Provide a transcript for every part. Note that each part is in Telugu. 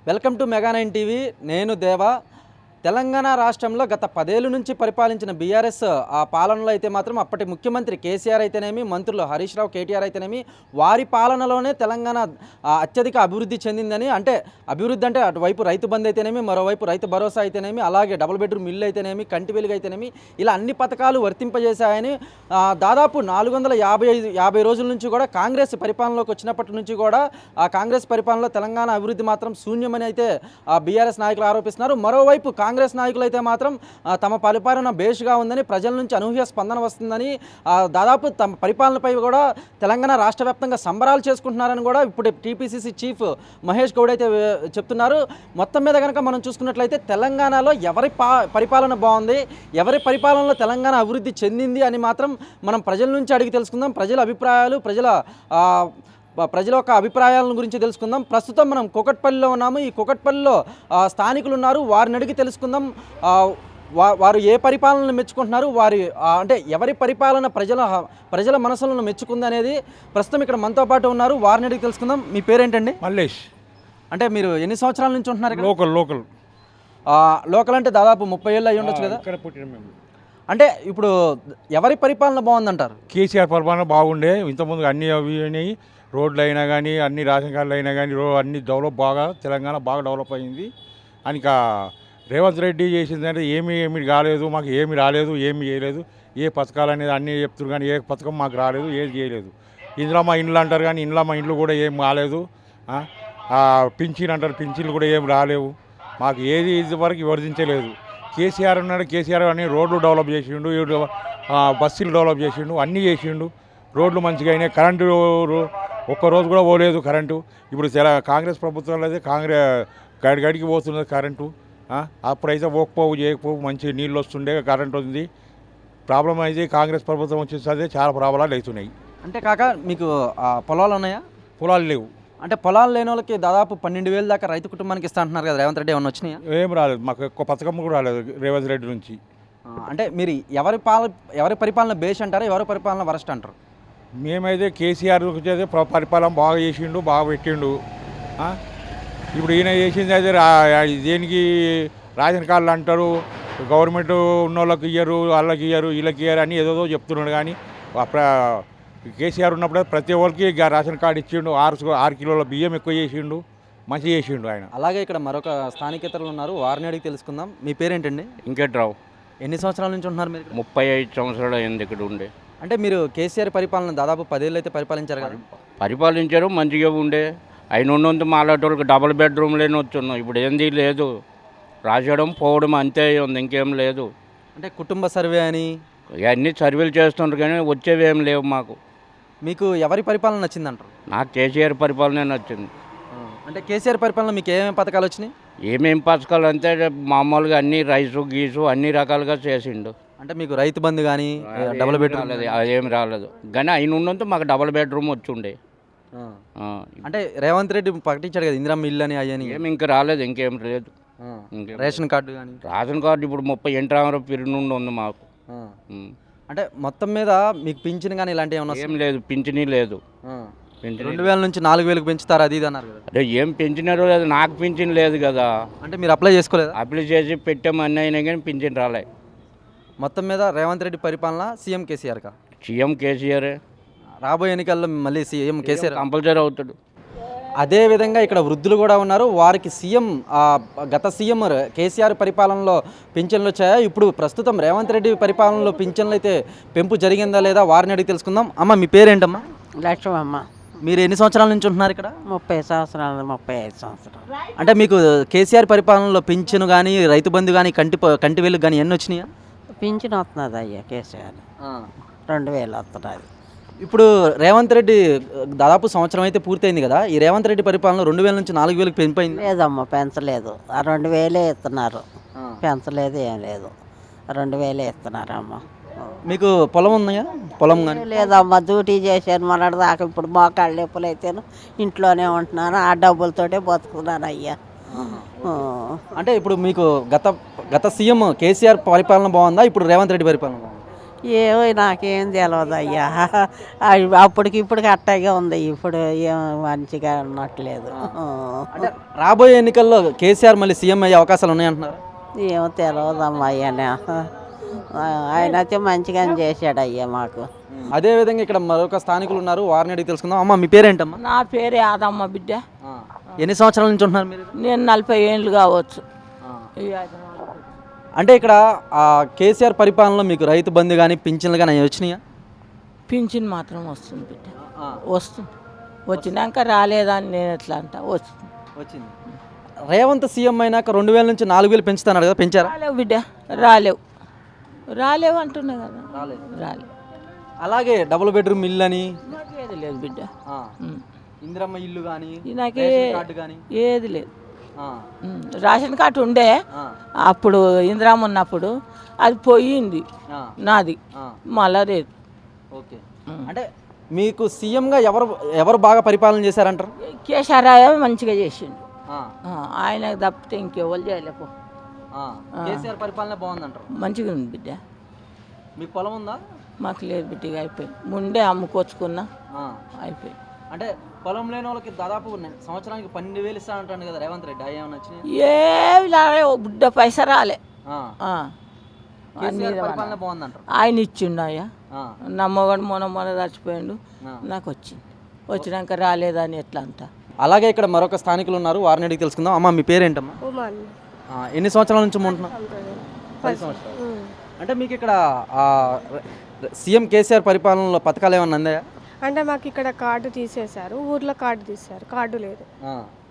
Welcome to మెగా9 TV. నేను దేవా. తెలంగాణ రాష్ట్రంలో గత 10 ఏళ్ల నుంచి పరిపాలించిన బీఆర్ఎస్ ఆ పాలనలో అయితే మాత్రం అప్పటి ముఖ్యమంత్రి కేసీఆర్ అయితేనేమి, మంత్రులు హరీష్ రావు, కేటీఆర్ అయితేనేమి వారి పాలనలోనే తెలంగాణ అత్యధిక అభివృద్ధి చెందిందని, అంటే అభివృద్ధి అంటే అటువైపు రైతు బంధు అయితేనేమి, మరోవైపు రైతు భరోసా అయితేనేమి, అలాగే డబుల్ బెడ్రూమ్ ఇల్లు అయితేనేమి, కంటి వెలుగు అయితేనేమి, ఇలా అన్ని పథకాలు వర్తింపజేశాయని దాదాపు 450 రోజుల నుంచి కూడా కాంగ్రెస్ పరిపాలనలోకి వచ్చినప్పటి నుంచి కూడా ఆ కాంగ్రెస్ పరిపాలనలో తెలంగాణ అభివృద్ధి మాత్రం శూన్యమని అయితే బీఆర్ఎస్ నాయకులు ఆరోపిస్తున్నారు. మరోవైపు కాంగ్రెస్ నాయకులు అయితే మాత్రం తమ పరిపాలన బేష్గా ఉందని, ప్రజల నుంచి అనూహ్య స్పందన వస్తుందని, దాదాపు తమ పరిపాలనపై కూడా తెలంగాణ రాష్ట్ర వ్యాప్తంగా సంబరాలు చేసుకుంటున్నారని కూడా ఇప్పుడు టీపీసీసీ చీఫ్ మహేష్ గౌడ్ అయితే చెప్తున్నారు. మొత్తం మీద కనుక మనం చూసుకున్నట్లయితే తెలంగాణలో ఎవరి పరిపాలన బాగుంది, ఎవరి పరిపాలనలో తెలంగాణ అభివృద్ధి చెందింది అని మాత్రం మనం ప్రజల నుంచి అడిగి తెలుసుకుందాం. ప్రజల అభిప్రాయాలు, ప్రజల యొక్క అభిప్రాయాల గురించి తెలుసుకుందాం. ప్రస్తుతం మనం కూకట్పల్లిలో ఉన్నాము. ఈ కూకట్పల్లిలో స్థానికులు ఉన్నారు, వారిని అడిగి తెలుసుకుందాం. వారు ఏ పరిపాలనను మెచ్చుకుంటున్నారు, వారి అంటే ఎవరి పరిపాలన ప్రజల మనసులను మెచ్చుకుంది అనేది ప్రస్తుతం ఇక్కడ మనతో పాటు ఉన్నారు. వారిని అడిగి తెలుసుకుందాం. మీ పేరేంటండి? మల్లేష్. అంటే మీరు ఎన్ని సంవత్సరాల నుంచి ఉంటున్నారు ఇక్కడ? లోకల్ అంటే దాదాపు 30 ఏళ్ళు అయ్యి ఉండొచ్చు కదా? అంటే ఇప్పుడు ఎవరి పరిపాలన బాగుందంటారు? కేసీఆర్ పరిపాలన బాగుండే. ఇంతకుముందు అన్ని అవి రోడ్లు అయినా కానీ, అన్ని రేషన్ కార్డులు అయినా కానీ, అన్ని డెవలప్ తెలంగాణ బాగా డెవలప్ అయింది. అని రేవంత్ రెడ్డి చేసిందంటే ఏమీ కాలేదు, మాకు ఏమి రాలేదు, ఏమి చేయలేదు. ఏ పథకాలు అనేది అన్నీ చెప్తున్నారు కానీ ఏ పథకం మాకు రాలేదు, ఏది చేయలేదు. ఇందులో మా ఇండ్లు అంటారు కానీ ఇంట్లో మా ఇండ్లు కూడా ఏం కాలేదు. పింఛన్ అంటారు, పింఛన్లు కూడా ఏం రాలేవు. మాకు ఏది ఇంతవరకు వర్ధించలేదు. కేసీఆర్ ఉన్నాడు, కేసీఆర్ అని రోడ్లు డెవలప్ చేసిండు, బస్సులు డెవలప్ చేసిండు, అన్నీ చేసిండు. రోడ్లు మంచిగా అయినాయి. కరెంటు ఒక్కరోజు కూడా పోలేదు కరెంటు. ఇప్పుడు కాంగ్రెస్ ప్రభుత్వంలో అయితే గడికి పోతున్నది కరెంటు. అప్పుడైతే చేయకపోవు మంచి నీళ్ళు వస్తుండే, కరెంటు ఉంది. ప్రాబ్లం అయితే కాంగ్రెస్ ప్రభుత్వం వచ్చేసరికి చాలా ప్రాబ్లాలు అవుతున్నాయి. అంటే కాక మీకు పొలాలు ఉన్నాయా? పొలాలు లేవు. అంటే పొలాలు లేని వాళ్ళకి దాదాపు 12,000 దాకా రైతు కుటుంబానికి ఇస్తా అంటున్నారు కదా, రేవంత్ రెడ్డి ఏమన్నా వచ్చినాయా? ఏం రాలేదు, మాకు ఎక్కువ పథకం కూడా రాలేదు రేవంత్ రెడ్డి నుంచి. అంటే మీరు ఎవరి పరిపాలన బేస్ అంటారు, ఎవరి పరిపాలన వరస్ట్ అంటారు? మేమైతే కేసీఆర్ వచ్చేది పరిపాలన బాగా చేసిండు, బాగా పెట్టిండు. ఇప్పుడు ఈయన చేసింది అయితే దేనికి రేషన్ కార్డులు అంటారు, గవర్నమెంట్ ఉన్న వాళ్ళకి ఇయ్యరు, వాళ్ళకి ఇయ్యరు, వీళ్ళకి ఇయ్యరు అని ఏదో చెప్తున్నాడు. కానీ కేసీఆర్ ఉన్నప్పుడే ప్రతి ఒక్కరికి రేషన్ కార్డు ఇచ్చిండు. 6 కిలోల బియ్యం ఎక్కువ చేసిండు, మంచి చేసిండు ఆయన. అలాగే ఇక్కడ మరొక స్థానికేతరులు ఉన్నారు, వారిని అడిగి తెలుసుకుందాం. మీ పేరేంటండి? వెంకట్రావు. ఎన్ని సంవత్సరాల నుంచి ఉంటున్నారు మీరు? 35 సంవత్సరాలు అయింది ఇక్కడ ఉండే. అంటే మీరు కేసీఆర్ పరిపాలన దాదాపు 10 ఏళ్ళు అయితే పరిపాలించారు కదా? పరిపాలించారు, మంచిగా ఉండే. ఆయన ఉన్నంత మాలాటోళ్ళకి డబుల్ బెడ్రూమ్ లేని వచ్చున్నాం. ఇప్పుడు ఏంది లేదు, రాసేయడం పోవడం అంతే ఉంది, ఇంకేం లేదు. అంటే కుటుంబ సర్వే అని అన్నీ సర్వేలు చేస్తుంటారు కానీ వచ్చేవి ఏం లేవు మాకు. మీకు ఎవరి పరిపాలన నచ్చిందంటారు? నాకు కేసీఆర్ పరిపాలనే నచ్చింది. అంటే కేసీఆర్ పరిపాలన మీకు ఏమేమి పథకాలు వచ్చినాయి? ఏమేమి పథకాలు అంటే మామూలుగా అన్ని రైసు గీసు అన్ని రకాలుగా చేసిండు. అంటే మీకు రైతు బంధు కానీ డబుల్ బెడ్రూమ్ అదేమి రాలేదు. కానీ ఆయన ఉన్నంత మాకు డబుల్ బెడ్రూమ్ వచ్చుండే. అంటే రేవంత్ రెడ్డి ప్రకటించాడు కదా ఇందిరమ్మ ఇల్లు అని, అయ్యని ఏమి ఇంకా రాలేదు, ఇంకేం లేదు. రేషన్ కార్డు కానీ రేషన్ కార్డు ఇప్పుడు 30 ఎంట్రామర పీరియడ్ నుండి ఉంది మాకు. అంటే మొత్తం మీద మీకు పింఛన్ కానీ ఇలాంటివి ఏమన్నా? ఏం లేదు, పింఛనీ లేదు. 2000 నుంచి 4000కు పెంచుతారు అది ఇది అన్నారు కదా? అదే ఏం పెంచినారో లేదు, నాకు పింఛన్ లేదు కదా. అంటే మీరు అప్లై చేసుకోలేదు? అప్లై చేసి పెట్టాము అన్నీ అయినా కానీ పింఛన్ రాలే. మొత్తం మీద రేవంత్ రెడ్డి పరిపాలన సీఎం కేసీఆర్ సీఎం కేసీఆర్ రాబోయే ఎన్నికల్లో మళ్ళీ సీఎం కేసీఆర్ కంపల్సరీ అవుతాడు. అదేవిధంగా ఇక్కడ వృద్ధులు కూడా ఉన్నారు, వారికి గత సీఎం కేసీఆర్ పరిపాలనలో పింఛన్లు వచ్చాయా, ఇప్పుడు ప్రస్తుతం రేవంత్ రెడ్డి పరిపాలనలో పింఛన్లు అయితే పెంపు జరిగిందా లేదా, వారిని అడిగి తెలుసుకుందాం. అమ్మ మీ పేరేంటమ్మా? లక్ష్మమ్మ. మీరు ఎన్ని సంవత్సరాల నుంచి ఉంటున్నారు ఇక్కడ? 30 సంవత్సరాలు, 35 సంవత్సరాలు. అంటే మీకు కేసీఆర్ పరిపాలనలో పింఛను కానీ, రైతు బంధు కానీ, కంటి వెలుగు కానీ ఎన్ని వచ్చినాయా? పింఛన్ వస్తున్నది అయ్యా కేసీఆర్, 2000 వస్తున్నది. ఇప్పుడు రేవంత్ రెడ్డి దాదాపు సంవత్సరం అయితే పూర్తయింది కదా, ఈ రేవంత్ రెడ్డి పరిపాలన 2000 నుంచి 4000కి పెంపైంది? లేదమ్మా, పెంచలేదు. 2000 ఇస్తున్నారు, పెంచలేదు, ఏం లేదు. 2000 ఇస్తున్నారమ్మా. మీకు పొలం ఉన్నాయా? పొలం కానీ లేదమ్మా, డ్యూటీ చేశాను మొన్నటి దాకా. ఇప్పుడు మోకాళ్ళ నొప్పులు అయితేను ఇంట్లోనే ఉంటున్నాను, ఆ డబ్బులతోటే బతుకుతున్నాను అయ్యా. అంటే ఇప్పుడు మీకు గత సీఎం కేసీఆర్ పరిపాలన బాగుందా, ఇప్పుడు రేవంత్ రెడ్డి పరిపాలన బాగుందా? ఏమో నాకేం తెలియదు అయ్యా అప్పటికి ఇప్పటికి అట్టాగే ఉంది ఇప్పుడు ఏం మంచిగా ఉన్నట్లేదు అంటే రాబోయే ఎన్నికల్లో కేసీఆర్ మళ్ళీ సీఎం అయ్యే అవకాశాలు ఉన్నాయంటున్నారు. ఏమో తెలియదమ్మా అయ్యానే ఆయన అయితే మంచిగానే చేశాడు అయ్యా మాకు. అదేవిధంగా ఇక్కడ మరొక స్థానికులు ఉన్నారు, వారిని అడిగి తెలుసుకుందాం. అమ్మ మీ పేరేంటమ్మా? నా పేరు యాదమ్మ బిడ్డ. ఎన్ని సంవత్సరాల నుంచి ఉంటున్నారు మీరు? నేను 40 ఏళ్ళు కావచ్చు. అంటే ఇక్కడ కేసీఆర్ పరిపాలనలో మీకు రైతు బంధు కానీ పింఛన్లు కానీ వచ్చినాయా? పింఛన్ మాత్రం వస్తుంది బిడ్డ, వస్తుంది. వచ్చినాక రాలేదని నేను ఎట్లా అంట, వస్తుంది. వచ్చింది. రేవంత్ సీఎం అయినాక 2000 నుంచి 4000 పెంచుతున్నారు కదా, పెంచారా? రాలేవు బిడ్డ, రాలేవు అంటున్నా కదా, రాలేవు. అలాగే డబుల్ బెడ్రూమ్ ఇల్లు అని ఏది లేదు బిడ్డ, ఇందిరమ్మ ఇల్లు కానీ నాకే కార్డు కానీ ఏది లేదు. రేషన్ కార్డు ఉండే అప్పుడు ఇందిరామ ఉన్నప్పుడు, అది పోయింది నాది, మళ్ళా లేదు. ఓకే. అంటే మీకు సీఎంగా ఎవరు బాగా పరిపాలన చేశారంటారు? కేసీఆర్ మంచిగా చేసిండు, ఆయన తప్పితే ఇంకెవరు చేయలేపో. కేసీఆర్ పరిపాలన బాగుందంటారు? మంచిగా ఉంది బిడ్డ. మీకు పొలం ఉందా? మాకు లేదు బిడ్డగా, అయిపోయింది. ముందే అమ్ముకొచ్చుకున్నా, అయిపోయింది. అంటే పొలం లేని వాళ్ళకి దాదాపు సంవత్సరానికి 12,000 ఇస్తా అంటాను కదా రేవంత్ రెడ్డి, అవి ఏమన్నా వచ్చినాయి? ఏమి రాలే, బిడ్డ పైసా రాలే. పరిపాలన బాగుందంటారు? ఆయన ఇచ్చిండు అయ్యా, నమ్మవాడు మొన్న చచ్చిపోయిండు, నాకు వచ్చింది. వచ్చినాక రాలేదని ఎట్లా అంట. అలాగే ఇక్కడ మరొక స్థానికులు ఉన్నారు, వారిని అడిగి తెలుసుకుందాం. అమ్మ మీ పేరేంటమ్మా? ఎన్ని సంవత్సరాల నుంచి ఉంటున్నాం? 10 సంవత్సరాలు. అంటే మీకు ఇక్కడ సీఎం కేసీఆర్ పరిపాలనలో పథకాలు ఏమన్నా అందాయా? అంటే మాకు ఇక్కడ కార్డు తీసేశారు, ఊర్లో కార్డు తీశారు, కార్డు లేదు,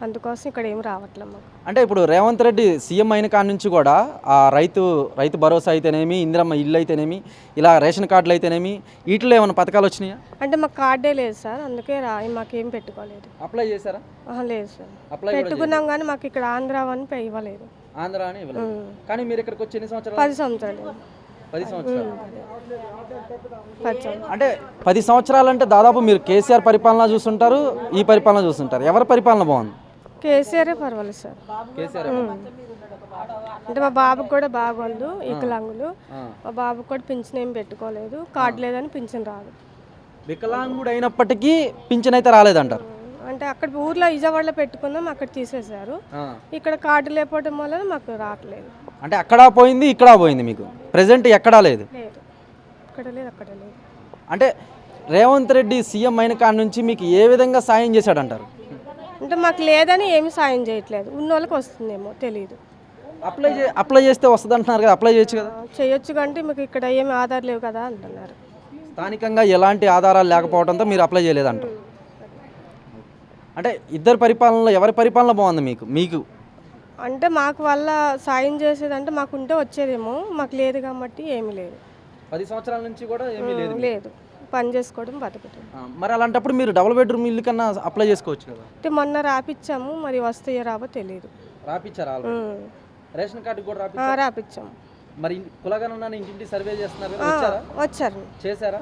అందుకోసం ఇక్కడ ఏం రావట్లేదు మాకు. అంటే ఇప్పుడు రేవంత్ రెడ్డి సీఎం అయిన కాడి నుంచి కూడా ఆ రైతు భరోసా అయితేనేమి, ఇందిరమ్మ ఇల్లు అయితేనేమి, ఇలా రేషన్ కార్డులు అయితేనేమి, వీటిలో ఏమైనా పథకాలు వచ్చినాయా? అంటే మాకు కార్డే లేదు సార్, అందుకే మాకేం పెట్టుకోలేదు. అప్లై చేశారా? లేదు సార్, పెట్టుకున్నాం కానీ మాకు ఇక్కడ ఆంధ్ర అని ఇవ్వలేదు. ఆంధ్ర అని ఇవ్వలేదు. కానీ మీరు ఇక్కడికి వచ్చి ఎన్ని సంవత్సరాలు? 10 సంవత్సరాలు. 10 సంవత్సరాలు. అంటే 10 సంవత్సరాలు అంటే దాదాపు మీరు కేసీఆర్ పరిపాలన చూస్తుంటారు, ఈ పరిపాలన చూస్తుంటారు. ఎవరి పరిపాలన బాగుంది? కేసీఆర్ పర్వాలేదు సార్. కేసీఆర్ అంటే మా బాబుకి కూడా బాగుండు, వికలాంగులు, మా బాబుకి కూడా పింఛన్ ఏం పెట్టుకోలేదు, కార్డు లేదని పింఛన్ రాదు. వికలాంగుడు అయినప్పటికీ పింఛన్ అయితే రాలేదంటారు? అంటే అక్కడ ఊర్లో విజయవాడలో పెట్టుకున్నాం, అక్కడ తీసేశారు. ఇక్కడ కార్డు లేకపోవడం వల్ల మాకు రావట్లేదు. అంటే అక్కడ పోయింది, ఇక్కడ పోయింది, మీకు ప్రెసెంట్ ఎక్కడా లేదు? ఇక్కడ లేదు, అక్కడ లేదు. అంటే రేవంత్ రెడ్డి సీఎం అయిన కాడ నుంచి మీకు ఏ విధంగా సాయం చేశాడంటారు? అంటే మాకు లేదని ఏమి సాయం చేయట్లేదు, ఉన్న వాళ్ళకి వస్తుందేమో తెలియదు. అప్లై చేస్తే వస్తుంది అంటున్నారు కదా, అప్లై చేయొచ్చు కదా? చేయొచ్చు, కంటే మీకు ఇక్కడ ఏమి ఆధార్ లేవు కదా అంటున్నారు. స్థానికంగా ఎలాంటి ఆధారాలు లేకపోవడంతో మీరు అప్లై చేయలేదంటారు. అంటే ఇద్దరు పరిపాలనలో ఎవరి పరిపాలన బాగుంది మీకు? అంటే మాకు వల్ల సాయం చేసేదంటే మాకు ఉంటే వచ్చేదేమో, మాకు లేదు కాబట్టి ఏమీ లేదు. 10 సంవత్సరాల నుంచి కూడా ఏమీ లేదు, పని చేసుకోవడం బతకటం. మరి అలాంటప్పుడు మీరు డబుల్ బెడ్రూమ్ ఇల్లు కన్నా అప్లై చేసుకోవచ్చు కదా? అంటే మొన్న రాపిచ్చాము, మరి వస్తాయో రావో తెలియదు. రాపిచ్చారా? రేషన్ కార్డు కూడా రాపిచ్చాము. మరి కులగణన ఇంటింటి సర్వే చేస్తున్నారు కదా, వచ్చారు, చేశారు.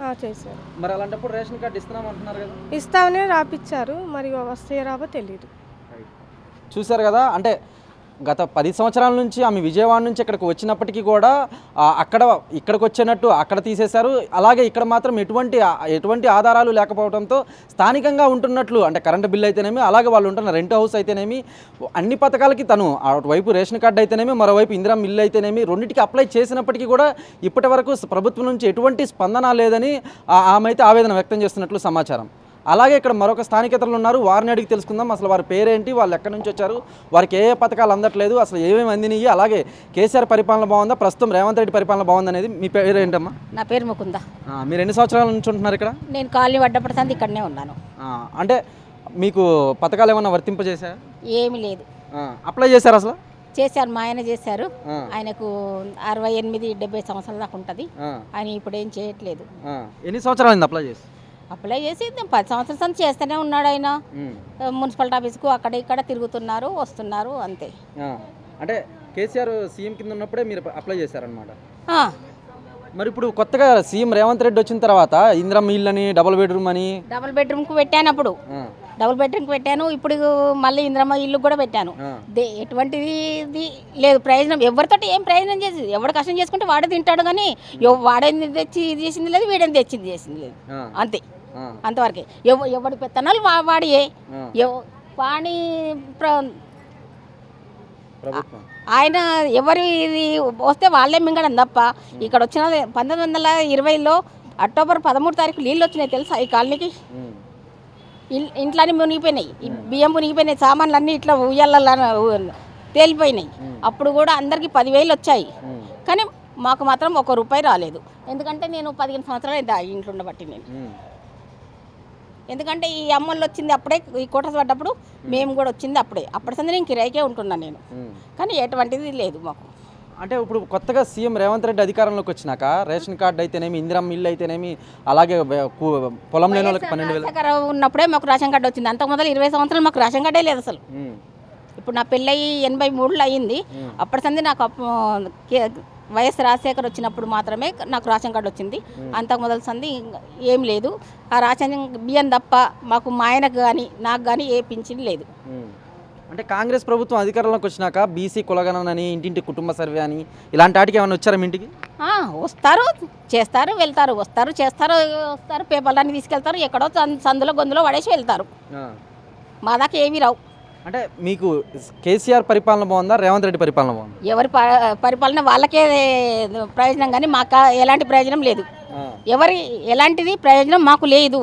మరి అలాంటప్పుడు రేషన్ కార్డు ఇస్తున్నామంటున్నారు కదా? ఇస్తామనే రాపిచ్చారు, మరి వస్తాయో రావో తెలియదు. చూశారు కదా, అంటే గత 10 సంవత్సరాల నుంచి ఆమె విజయవాడ నుంచి ఇక్కడికి వచ్చినప్పటికీ కూడా ఇక్కడికి వచ్చినట్టు అక్కడ తీసేశారు. అలాగే ఇక్కడ మాత్రం ఎటువంటి ఆధారాలు లేకపోవడంతో స్థానికంగా ఉంటున్నట్లు, అంటే కరెంటు బిల్లు అయితేనేమి, అలాగే వాళ్ళు ఉంటున్న రెంట్ హౌస్ అయితేనేమి, అన్ని పథకాలకి తను అటువైపు రేషన్ కార్డు అయితేనేమి, మరోవైపు ఇందిరమ్మ ఇల్లు అయితేనేమి, రెండింటికి అప్లై చేసినప్పటికీ కూడా ఇప్పటి వరకు ప్రభుత్వం నుంచి ఎటువంటి స్పందన లేదని ఆమె అయితే ఆవేదన వ్యక్తం చేస్తున్నట్లు సమాచారం. అలాగే ఇక్కడ మరొక స్థానికేతరులు ఉన్నారు, వారిని అడిగి తెలుసుకుందాం. అసలు వారి పేరేంటి, వాళ్ళు ఎక్కడి నుంచి వచ్చారు, వారికి ఏ పథకాలు అందట్లేదు, అసలు ఏమేమి అందినాయి, అలాగే కేసీఆర్ పరిపాలన బాగుందా, ప్రస్తుతం రేవంత్ రెడ్డి పరిపాలన బాగుంది అనేది. మీ పేరు ఏంటమ్మా? నా పేరు ముకుంద. మీరు ఎన్ని సంవత్సరాల నుంచి ఉంటున్నారు ఇక్కడ? నేను కాలనీ వడ్డపడతాను, ఇక్కడనే ఉన్నాను. అంటే మీకు పథకాలు ఏమన్నా వర్తింపజేశారా? ఏమీ లేదు. అప్లై చేశారు? అసలు చేశారు, మా ఆయన చేశారు. ఆయనకు 68-70 సంవత్సరాల దాకా ఉంటుంది. ఆయన ఇప్పుడు ఏం చేయట్లేదు. ఎన్ని సంవత్సరాలు అప్లై చేసి? అప్లై చేసి 10 సంవత్సరాల చేస్తూనే ఉన్నాడు ఆయన. మున్సిపాలిటీ ఆఫీస్కు అక్కడ ఇక్కడ తిరుగుతున్నారు, వస్తున్నారు, అంతే. అంటే కేసీఆర్ సీఎం కింద ఉన్నప్పుడే మీరు అప్లై చేశారనమాట? మరి ఇప్పుడు కొత్తగా సీఎం రేవంత్ రెడ్డి వచ్చిన తర్వాత ఇందిరమ్మ ఇల్లు అని డబుల్ బెడ్రూమ్ అని డబుల్ బెడ్రూమ్కి పెట్టాను అప్పుడు, డబుల్ బెడ్రూమ్కి పెట్టాను. ఇప్పుడు మళ్ళీ ఇందిరమ్మ ఇల్లు కూడా పెట్టాను. ఎటువంటిది ఇది లేదు ప్రయోజనం, ఎవరితోటి ఏం ప్రయోజనం చేసి ఎవడు కష్టం చేసుకుంటే వాడే తింటాడు కానీ వాడేది తెచ్చి ఇది చేసింది లేదు, వీడేది తెచ్చింది చేసింది లేదు. అంతే, అంతవరకే. ఎవడి పెత్తనాలు వాడియే వాణి ఆయన ఎవరు ఇది వస్తే వాళ్ళే మింగడం తప్ప. ఇక్కడ వచ్చిన 1920లో అక్టోబర్ 13 తారీఖు నీళ్ళు వచ్చినాయి తెలుసా ఈ కాలనీకి. ఇంట్లోనే మునిగిపోయినాయి, బియ్యం మునిగిపోయినాయి, సామాన్లు అన్నీ ఇట్లా ఉయ్యాల తేలిపోయినాయి. అప్పుడు కూడా అందరికీ 10,000 వచ్చాయి, కానీ మాకు మాత్రం ₹1 రాలేదు. ఎందుకంటే నేను 15 సంవత్సరాలు అయింది ఆ ఇంట్లో ఉండబట్టి నేను. ఎందుకంటే ఈ అమ్మలు వచ్చింది అప్పుడే, ఈ కోటస్ పడ్డప్పుడు మేము కూడా వచ్చింది అప్పుడే. అప్పటి సంది నేను కిరాయికే ఉంటున్నాను నేను, కానీ ఎటువంటిది లేదు మాకు. అంటే ఇప్పుడు కొత్తగా సీఎం రేవంత్ రెడ్డి అధికారంలోకి వచ్చినాక రేషన్ కార్డు అయితేనేమి, ఇందిరమ్మ ఇల్లు అయితేనేమి, అలాగే పొలం లేని వాళ్ళకి 12,000 ఉన్నప్పుడే మాకు రేషన్ కార్డు వచ్చింది. అంతకు మొదలు 20 సంవత్సరాలు మాకు రేషన్ కార్డే లేదు అసలు. ఇప్పుడు నా పెళ్ళయి 83లో అయ్యింది. అప్పటి సంది నాకు వైఎస్ రాజశేఖర్ వచ్చినప్పుడు మాత్రమే నాకు రేషన్ కార్డు వచ్చింది. అంతకు మొదలు సంది ఏం లేదు. ఆ రేషన్ బియ్యం తప్ప మాకు మా ఆయనకు కానీ నాకు కానీ ఏ పింఛన్ లేదు. అంటే కాంగ్రెస్ ప్రభుత్వం అధికారంలోకి వచ్చినాక బీసీ కులగణన అని, ఇంటింటి కుటుంబ సర్వే అని, ఇలాంటి వాటికి ఏమైనా వచ్చారా మీ ఇంటికి? వస్తారు, చేస్తారు, వెళ్తారు, వస్తారు, చేస్తారు, వస్తారు, పేపర్లన్నీ తీసుకెళ్తారు, ఎక్కడో సందులో గొంతులో పడేసి వెళ్తారు. మా దాకా ఏమీ రావు. అంటే మీకు కేసీఆర్ పరిపాలన బాగుందా, రేవంత్ రెడ్డి పరిపాలన బాగుందా? ఎవరి పరిపాలన వాళ్ళకే ప్రయోజనం, కానీ మాకు ఎలాంటి ప్రయోజనం లేదు. ఎవరి ఎలాంటిది ప్రయోజనం మాకు లేదు.